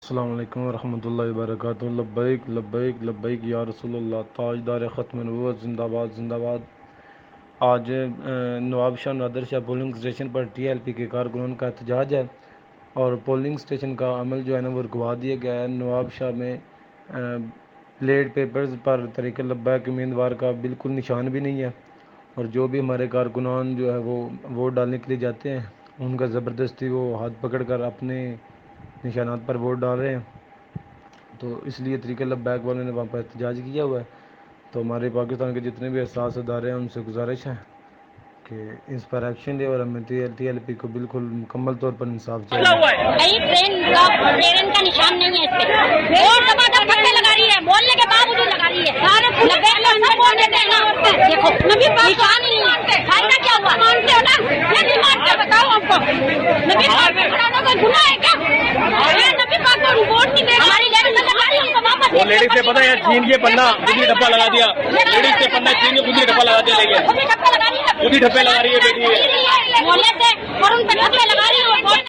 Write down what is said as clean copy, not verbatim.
السلام علیکم ورحمۃ اللہ وبرکاتہ۔ لبیک لبیک لبیک یا رسول اللہ، تاجدار ختم نبوت زندہ باد زندہ باد۔ آج نواب شاہ نادر شاہ پولنگ اسٹیشن پر ٹی ایل پی کے کارکنوں کا احتجاج ہے اور پولنگ اسٹیشن کا عمل جو ہے نا وہ رکوا دیا گیا ہے۔ نواب شاہ میں پلیٹ پیپرز پر طریق لبیک امیدوار کا بالکل نشان بھی نہیں ہے، اور جو بھی ہمارے کارکنان جو ہے وہ ووٹ ڈالنے کے لیے جاتے ہیں ان کا زبردستی وہ ہاتھ پکڑ کر اپنے نشانات پر ووٹ ڈال رہے ہیں، تو اس لیے طریق لبیک والوں نے وہاں پر احتجاج کیا ہوا ہے۔ تو ہمارے پاکستان کے جتنے بھی حساس ادارے ہیں ان سے گزارش ہے کہ اس پر ایکشن لے، اور ہمیں ٹی ایل پی کو بالکل مکمل طور پر انصاف چاہیے۔ ٹرین کا نشان نہیں ہے اس پہ، اور دبا دب پٹے لگا رہی ہے، بولنے کے باوجود لگا رہی ہے۔ سب بول دیتے ہیں نا، دیکھو نبی پاک نشان ہی نہیں مانتے، فائدہ کیا ہوا؟ مانتے ہو نا، یہ نہیں مانتے، بتاؤ ہم کو نبی پاک پہ کھڑا ہونا کوئی گناہ ہے کیا؟ یہ نبی پاک کو رپورٹ نہیں دے، ہماری لیڈیز لگا رہی ہے، ہم کو واپس وہ لیڈیز سے پتہ ہے چین کے پنہ خود ہی ڈبہ لگا دیا، لیڈیز سے پنہ چین کے خود ہی ڈبہ لگا دیا، لے گیا خود ہی ڈھپے لگا رہی ہے، خود ہی ڈھپے لگا رہی ہے بیٹی۔ بولنے سے اور ان پہ ڈھپے لگا رہی ہے۔